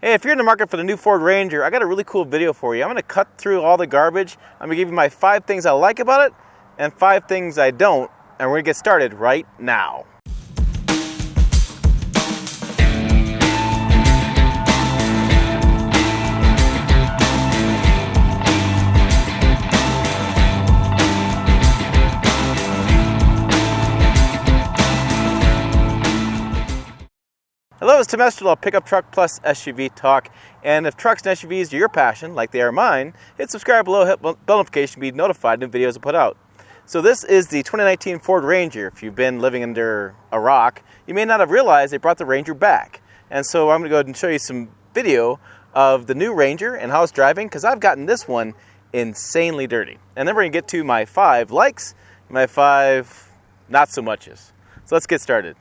Hey, if you're in the market for the new Ford Ranger, I got a really cool video for you. I'm going to cut through all the garbage. I'm going to give you my 5 things I like about it and 5 things I don't, and we're going to get started right now. Hello, it's Tim Esterl, Pickup Truck Plus SUV Talk, and if trucks and SUVs are your passion, like they are mine, hit subscribe below, hit bell notification to be notified when videos are put out. So this is the 2019 Ford Ranger. If you've been living under a rock, you may not have realized they brought the Ranger back. And so I'm going to go ahead and show you some video of the new Ranger and how it's driving, because I've gotten this one insanely dirty. And then we're going to get to my 5 likes, my 5 not so muches. So let's get started.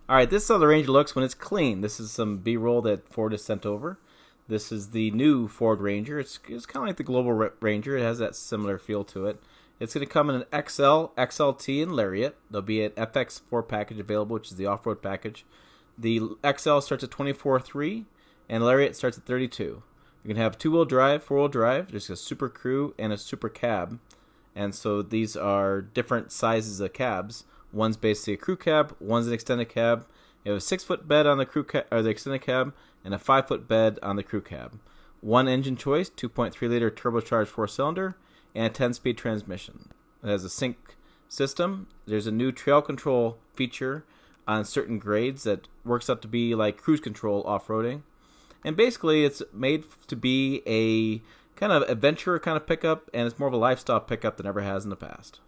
Alright, this is how the Ranger looks when it's clean. This is some B-roll that Ford has sent over. This is the new Ford Ranger. It's kind of like the Global Ranger. It has that similar feel to it. It's going to come in an XL, XLT, and Lariat. There'll be an FX4 package available, which is the off-road package. The XL starts at 24.3, and Lariat starts at 32. You can have 2-wheel drive, 4-wheel drive. There's a Super Crew and a Super Cab. And so these are different sizes of cabs. One's basically a crew cab, one's an extended cab. You have a 6-foot bed on the crew cab or the extended cab, and a 5-foot bed on the crew cab. One engine choice, 2.3-liter turbocharged 4-cylinder, and a 10-speed transmission. It has a sync system. There's a new trail control feature on certain grades that works out to be like cruise control off-roading. And basically, it's made to be a kind of adventure kind of pickup, and it's more of a lifestyle pickup than ever has in the past.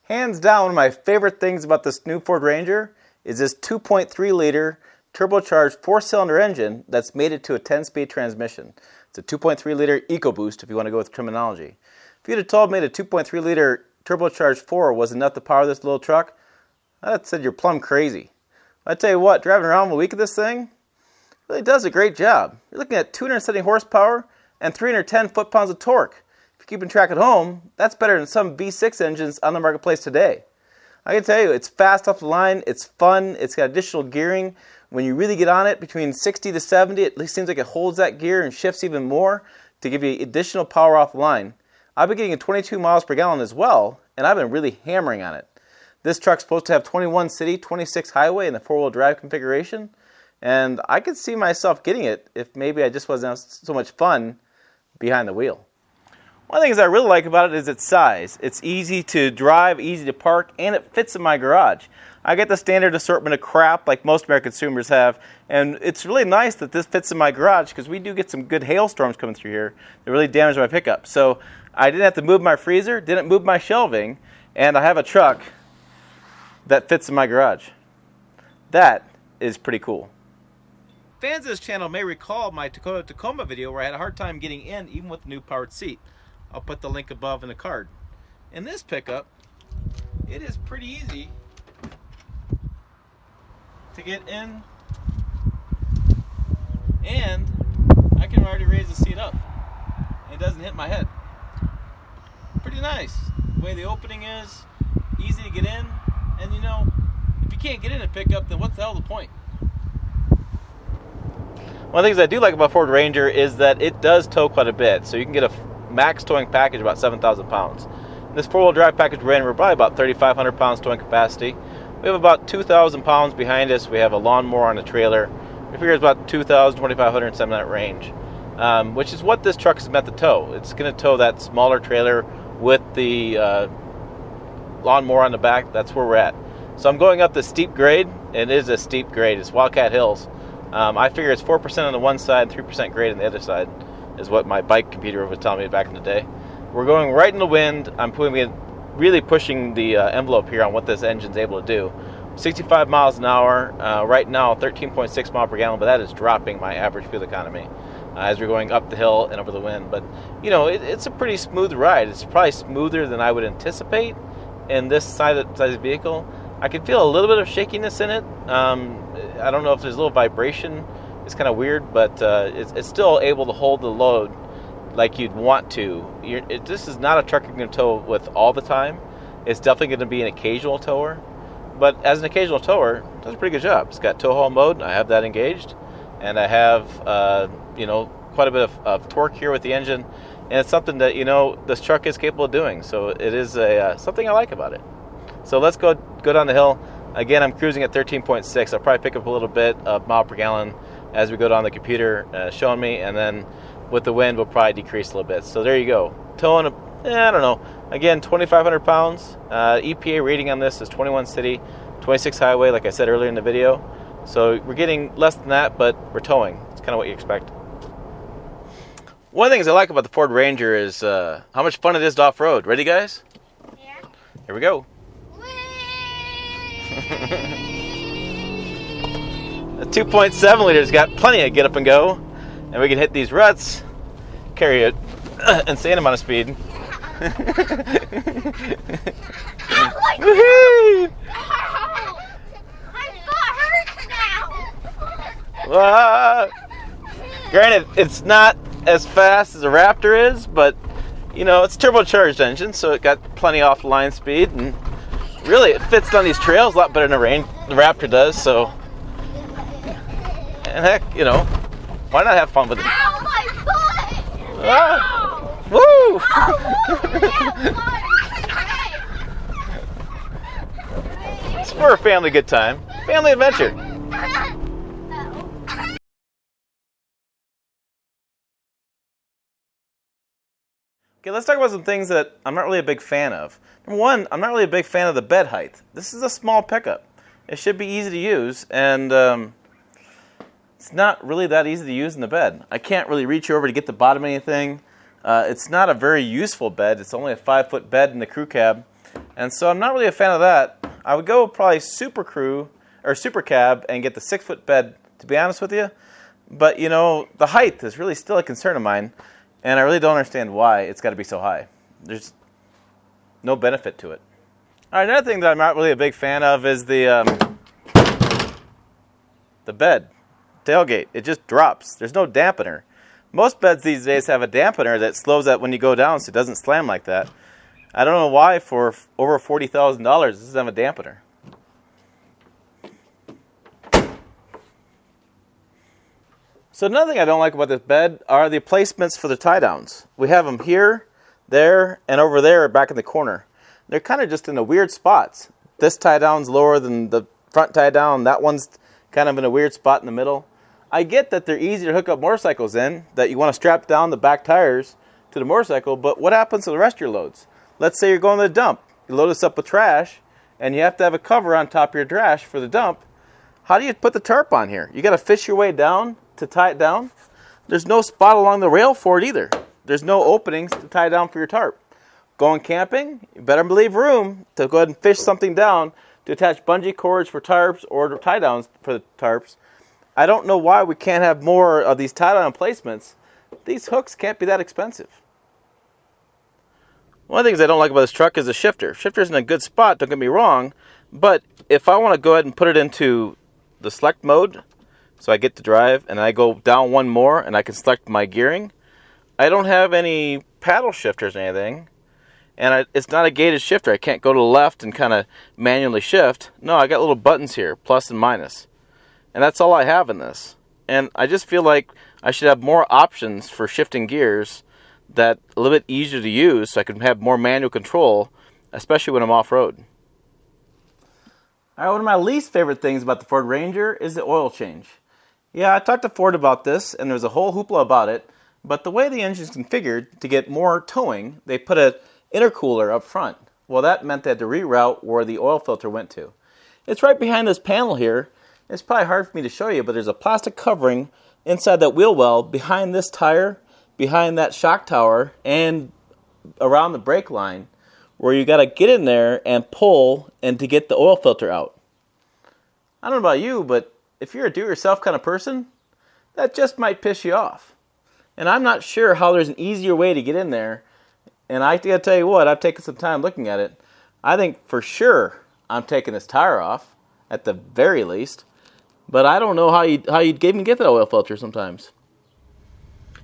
Hands down, one of my favorite things about this new Ford Ranger is this 2.3-liter turbocharged 4-cylinder engine that's made it to a 10-speed transmission. It's a 2.3-liter EcoBoost, if you want to go with terminology. If you'd have told me the 2.3-liter turbocharged 4 was enough to power this little truck, I'd have said you're plumb crazy. I tell you what, driving around a week of this thing really does a great job. You're looking at 270 horsepower and 310 foot-pounds of torque. If you're keeping track at home, that's better than some V6 engines on the marketplace today. I can tell you, it's fast off the line, it's fun, it's got additional gearing. When you really get on it, between 60 to 70, it at least seems like it holds that gear and shifts even more to give you additional power off the line. I've been getting a 22 miles per gallon as well, and I've been really hammering on it. This truck's supposed to have 21 city, 26 highway in the 4-wheel drive configuration, and I could see myself getting it if maybe I just wasn't having so much fun behind the wheel. One of the things I really like about it is its size. It's easy to drive, easy to park, and it fits in my garage. I get the standard assortment of crap like most American consumers have, and it's really nice that this fits in my garage because we do get some good hailstorms coming through here that really damage my pickup. So I didn't have to move my freezer, didn't move my shelving, and I have a truck that fits in my garage. That is pretty cool. Fans of this channel may recall my Toyota Tacoma video where I had a hard time getting in even with the new powered seat. I'll put the link above in the card. In this pickup, it is pretty easy to get in, and I can already raise the seat up. It doesn't hit my head. Pretty nice. The way the opening is, easy to get in, and you know, if you can't get in a pickup, then what the hell is the point? One of the things I do like about Ford Ranger is that it does tow quite a bit, so you can get a max towing package about 7,000 pounds. This 4-wheel drive package we're in, we're probably about 3,500 pounds towing capacity. We have about 2,000 pounds behind us. We have a lawnmower on a trailer. We figure it's about 2,000, 2,500, something in that range, which is what this truck is meant to tow. It's going to tow that smaller trailer with the lawnmower on the back. That's where we're at. So I'm going up the steep grade. It is a steep grade. It's Wildcat Hills. I figure it's 4% on the one side, 3% grade on the other side, is what my bike computer was telling me back in the day. We're going right in the wind. I'm really pushing the envelope here on what this engine's able to do. 65 miles an hour, right now 13.6 miles per gallon, but that is dropping my average fuel economy as we're going up the hill and over the wind. But, you know, it's a pretty smooth ride. It's probably smoother than I would anticipate in this size of vehicle. I can feel a little bit of shakiness in it. I don't know if there's a little vibration. It's kind of weird, but it's still able to hold the load like you'd want to. This is not a truck you're going to tow with all the time. It's definitely going to be an occasional tower, but as an occasional tower, it does a pretty good job. It's got tow haul mode. I have that engaged, and I have quite a bit of torque here with the engine, and it's something that this truck is capable of doing. So it is something I like about it. So let's go down the hill. Again, I'm cruising at 13.6. I'll probably pick up a little bit of mile per gallon as we go down the computer showing me, and then with the wind, we'll probably decrease a little bit. So there you go. Towing, I don't know. Again, 2,500 pounds. EPA rating on this is 21 city, 26 highway, like I said earlier in the video. So we're getting less than that, but we're towing. It's kind of what you expect. One of the things I like about the Ford Ranger is how much fun it is to off-road. Ready, guys? Yeah. Here we go. The 2.7 liters got plenty of get up and go, and we can hit these ruts, carry an insane amount of speed. Woohoo! My butt hurts now. Granted, it's not as fast as a Raptor is, but it's a turbocharged engine, so it got plenty off-line speed, and really it fits on these trails a lot better than the Raptor does. So, and heck, why not have fun with it? Ow, my butt! Woo! It's for a family good time, family adventure. Okay, let's talk about some things that I'm not really a big fan of. Number one, I'm not really a big fan of the bed height. This is a small pickup. It should be easy to use, and it's not really that easy to use in the bed. I can't really reach over to get the bottom of anything. It's not a very useful bed. It's only a 5-foot bed in the crew cab, and so I'm not really a fan of that. I would go probably super cab and get the 6-foot bed, to be honest with you. But the height is really still a concern of mine. And I really don't understand why it's got to be so high. There's no benefit to it. All right, another thing that I'm not really a big fan of is the bed, tailgate. It just drops. There's no dampener. Most beds these days have a dampener that slows that when you go down so it doesn't slam like that. I don't know why for over $40,000 this doesn't have a dampener. So another thing I don't like about this bed are the placements for the tie-downs. We have them here, there, and over there back in the corner. They're kind of just in the weird spots. This tie-down's lower than the front tie-down. That one's kind of in a weird spot in the middle. I get that they're easy to hook up motorcycles in, that you want to strap down the back tires to the motorcycle, but what happens to the rest of your loads? Let's say you're going to the dump. You load this up with trash, and you have to have a cover on top of your trash for the dump. How do you put the tarp on here? You got to fish your way down to tie it down. There's no spot along the rail for it either. There's no openings to tie down for your tarp. Going camping, you better leave room to go ahead and fish something down to attach bungee cords for tarps or tie downs for the tarps. I don't know why we can't have more of these tie down placements. These hooks can't be that expensive. One of the things I don't like about this truck is the shifter. Shifter's in a good spot, don't get me wrong, but if I want to go ahead and put it into the select mode, so I get to drive, and I go down one more, and I can select my gearing. I don't have any paddle shifters or anything, and it's not a gated shifter. I can't go to the left and kind of manually shift. No, I got little buttons here, plus and minus, and that's all I have in this. And I just feel like I should have more options for shifting gears that a little bit easier to use, so I can have more manual control, especially when I'm off-road. All right, one of my least favorite things about the Ford Ranger is the oil change. Yeah, I talked to Ford about this, and there's a whole hoopla about it, but the way the engine's configured to get more towing, they put an intercooler up front. Well, that meant they had to reroute where the oil filter went to. It's right behind this panel here. It's probably hard for me to show you, but there's a plastic covering inside that wheel well behind this tire, behind that shock tower, and around the brake line, where you got to get in there and pull and to get the oil filter out. I don't know about you, but if you're a do-it-yourself kind of person, that just might piss you off. And I'm not sure how there's an easier way to get in there. And I got to tell you what, I've taken some time looking at it. I think for sure I'm taking this tire off, at the very least. But I don't know how you'd even get that oil filter sometimes.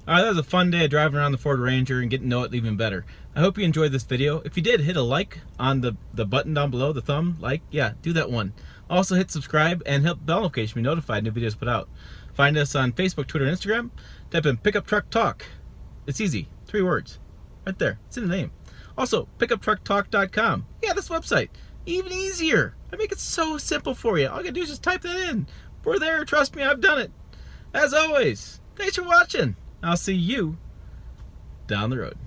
All right, that was a fun day of driving around the Ford Ranger and getting to know it even better. I hope you enjoyed this video. If you did, hit a like on the button down below, the thumb, like, yeah, do that one. Also hit subscribe and hit bell notification to be notified new videos put out. Find us on Facebook, Twitter, and Instagram. Type in Pickup Truck Talk. It's easy, 3 words, right there, it's in the name. Also, pickuptrucktalk.com. Yeah, this website, even easier. I make it so simple for you. All you gotta do is just type that in. We're there, trust me, I've done it. As always, thanks for watching. I'll see you down the road.